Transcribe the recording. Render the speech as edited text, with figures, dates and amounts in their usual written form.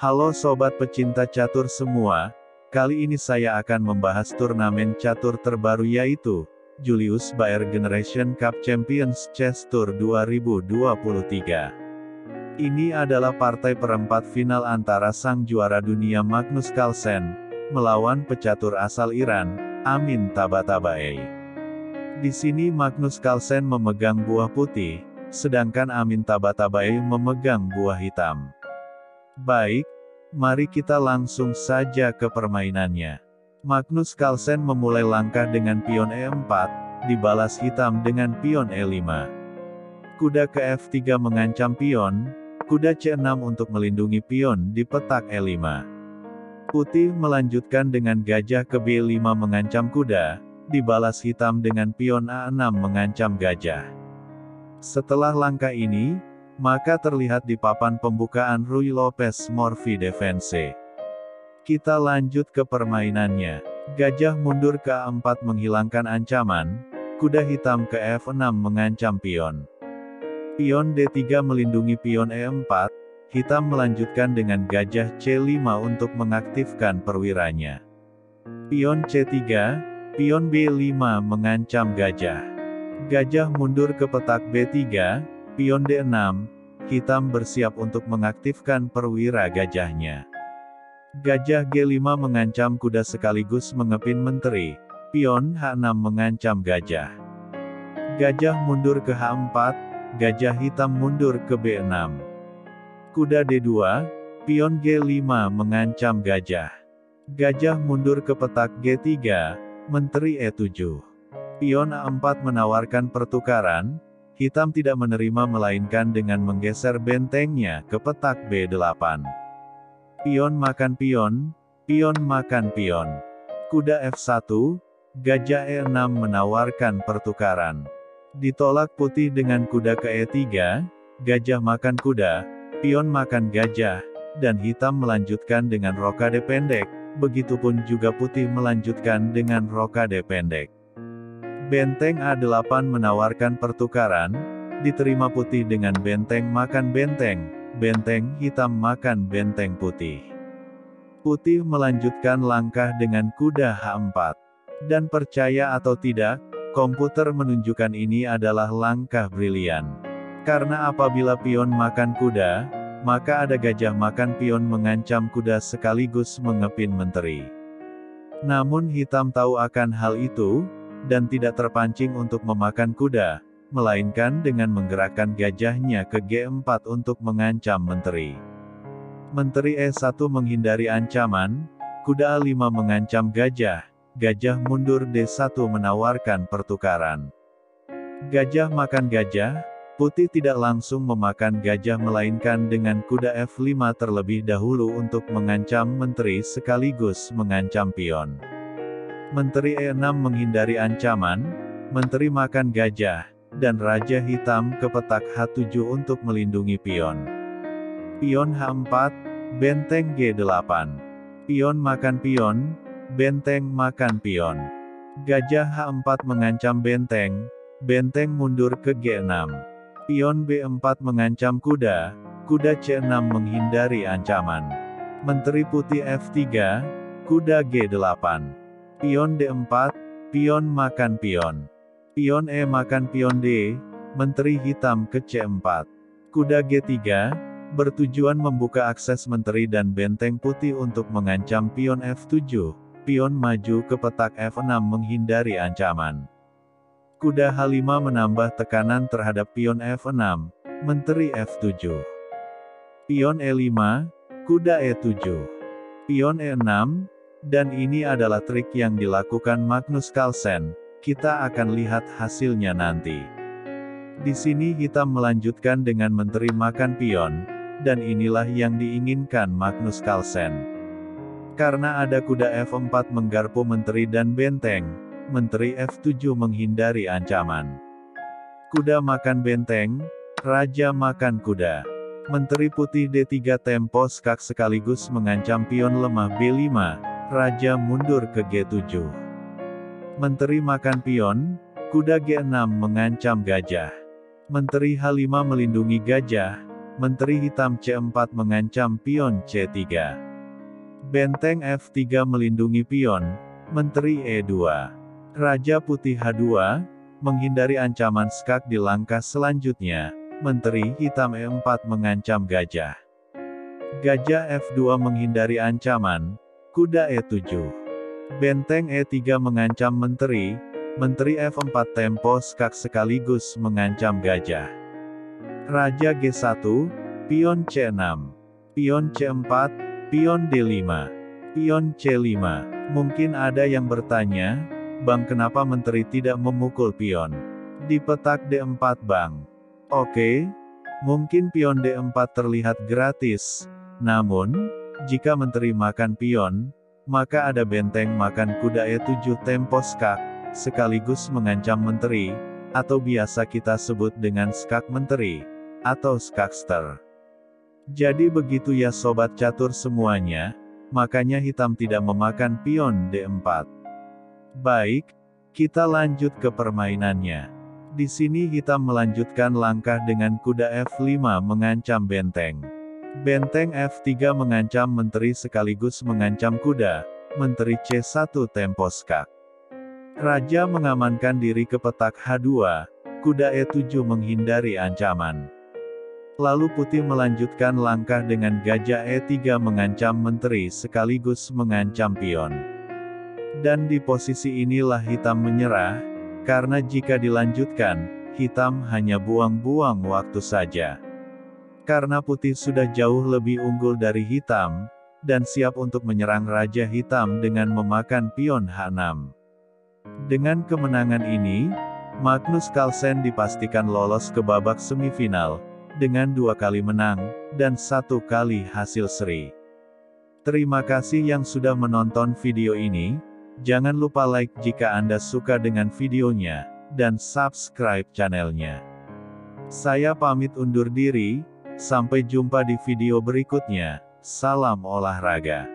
Halo sobat pecinta catur semua, kali ini saya akan membahas turnamen catur terbaru yaitu Julius Baer Generation Cup Champions Chess Tour 2023. Ini adalah partai perempat final antara sang juara dunia Magnus Carlsen melawan pecatur asal Iran, Amin Tabatabaei. Di sini Magnus Carlsen memegang buah putih, sedangkan Amin Tabatabaei memegang buah hitam. Baik, mari kita langsung saja ke permainannya. Magnus Carlsen memulai langkah dengan pion E4, dibalas hitam dengan pion E5. Kuda ke F3 mengancam pion, kuda C6 untuk melindungi pion di petak E5. Putih melanjutkan dengan gajah ke B5 mengancam kuda, dibalas hitam dengan pion A6 mengancam gajah. Setelah langkah ini, maka terlihat di papan pembukaan Ruy Lopez Morphy Defense. Kita lanjut ke permainannya. Gajah mundur ke A4 menghilangkan ancaman, kuda hitam ke F6 mengancam pion. Pion D3 melindungi pion E4, hitam melanjutkan dengan gajah C5 untuk mengaktifkan perwiranya. Pion C3, pion B5 mengancam gajah. Gajah mundur ke petak B3, pion D6, hitam bersiap untuk mengaktifkan perwira gajahnya. Gajah G5 mengancam kuda sekaligus mengepin menteri, pion H6 mengancam gajah. Gajah mundur ke H4, gajah hitam mundur ke B6. Kuda D2, pion G5 mengancam gajah. Gajah mundur ke petak G3, menteri E7. Pion A4 menawarkan pertukaran, hitam tidak menerima melainkan dengan menggeser bentengnya ke petak B8. Pion makan pion, pion makan pion. Kuda F1, gajah E6 menawarkan pertukaran. Ditolak putih dengan kuda ke E3, gajah makan kuda, pion makan gajah, dan hitam melanjutkan dengan rokade pendek, begitupun juga putih melanjutkan dengan rokade pendek. Benteng A8 menawarkan pertukaran, diterima putih dengan benteng makan benteng, benteng hitam makan benteng putih. Putih melanjutkan langkah dengan kuda H4. Dan percaya atau tidak, komputer menunjukkan ini adalah langkah brilian. Karena apabila pion makan kuda, maka ada gajah makan pion mengancam kuda sekaligus mengepin menteri. Namun hitam tahu akan hal itu, dan tidak terpancing untuk memakan kuda, melainkan dengan menggerakkan gajahnya ke G4 untuk mengancam menteri. Menteri E1 menghindari ancaman, kuda A5 mengancam gajah, gajah mundur D1 menawarkan pertukaran. Gajah makan gajah, putih tidak langsung memakan gajah melainkan dengan kuda F5 terlebih dahulu untuk mengancam menteri sekaligus mengancam pion. Menteri E6 menghindari ancaman, menteri makan gajah, dan raja hitam ke petak H7 untuk melindungi pion. Pion H4, benteng G8. Pion makan pion, benteng makan pion. Gajah H4 mengancam benteng, benteng mundur ke G6. Pion B4 mengancam kuda, kuda C6 menghindari ancaman. Menteri putih F3, kuda G8. Pion D4, pion makan pion. Pion E makan pion D, menteri hitam ke C4. Kuda G3, bertujuan membuka akses menteri dan benteng putih untuk mengancam pion F7, pion maju ke petak F6 menghindari ancaman. Kuda H5 menambah tekanan terhadap pion F6, menteri F7. Pion E5, kuda E7. Pion E6, dan ini adalah trik yang dilakukan Magnus Carlsen, kita akan lihat hasilnya nanti. Di sini hitam melanjutkan dengan menteri makan pion, dan inilah yang diinginkan Magnus Carlsen. Karena ada kuda F4 menggarpu menteri dan benteng, menteri F7 menghindari ancaman. Kuda makan benteng, raja makan kuda. Menteri putih D3 tempo skak sekaligus mengancam pion lemah B5, raja mundur ke G7. Menteri makan pion, kuda G6 mengancam gajah. Menteri H5 melindungi gajah, Menteri hitam C4 mengancam pion C3. Benteng F3 melindungi pion, Menteri E2. Raja putih H2, menghindari ancaman skak di langkah selanjutnya, Menteri hitam E4 mengancam gajah. Gajah F2 menghindari ancaman, kuda E7. Benteng E3 mengancam menteri F4 tempo skak sekaligus mengancam gajah. Raja G1, pion C6, pion C4, pion D5, pion C5. Mungkin ada yang bertanya, Bang, kenapa menteri tidak memukul pion di petak D4 Bang? Oke, mungkin pion D4 terlihat gratis, namun, jika menteri makan pion, maka ada benteng makan kuda E7 tempo skak, sekaligus mengancam menteri, atau biasa kita sebut dengan skak menteri, atau skakster. Jadi begitu ya sobat catur semuanya, makanya hitam tidak memakan pion D4. Baik, kita lanjut ke permainannya. Di sini hitam melanjutkan langkah dengan kuda F5 mengancam benteng. Benteng F3 mengancam menteri sekaligus mengancam kuda, menteri C1 tempo skak. Raja mengamankan diri ke petak H2, kuda E7 menghindari ancaman. Lalu putih melanjutkan langkah dengan gajah E3 mengancam menteri sekaligus mengancam pion. Dan di posisi inilah hitam menyerah, karena jika dilanjutkan, hitam hanya buang-buang waktu saja. Karena putih sudah jauh lebih unggul dari hitam, dan siap untuk menyerang raja hitam dengan memakan pion H6. Dengan kemenangan ini, Magnus Carlsen dipastikan lolos ke babak semifinal, dengan 2 kali menang, dan 1 kali hasil seri. Terima kasih yang sudah menonton video ini, jangan lupa like jika Anda suka dengan videonya, dan subscribe channelnya. Saya pamit undur diri, sampai jumpa di video berikutnya, salam olahraga.